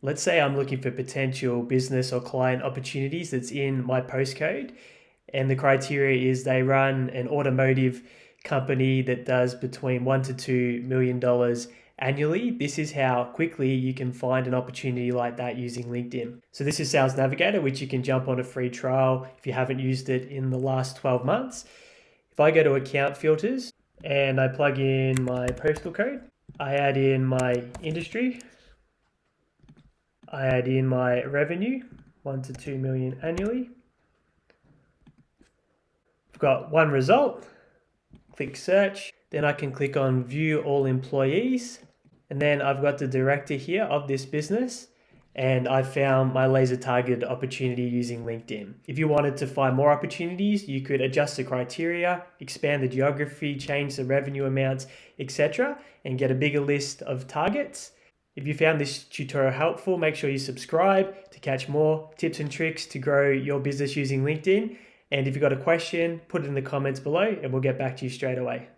Let's say I'm looking for potential business or client opportunities that's in my postcode, and the criteria is they run an automotive company that does between $1 to $2 million annually. This is how quickly you can find an opportunity like that using LinkedIn. So this is Sales Navigator, which you can jump on a free trial if you haven't used it in the last 12 months. If I go to account filters and I plug in my postal code, I add in my industry, I add in my revenue, 1 to 2 million annually. I've got one result, click search, then I can click on view all employees, and then I've got the director here of this business, and I found my laser targeted opportunity using LinkedIn. If you wanted to find more opportunities, you could adjust the criteria, expand the geography, change the revenue amounts, etc., and get a bigger list of targets. If you found this tutorial helpful, make sure you subscribe to catch more tips and tricks to grow your business using LinkedIn. And if you've got a question, put it in the comments below and we'll get back to you straight away.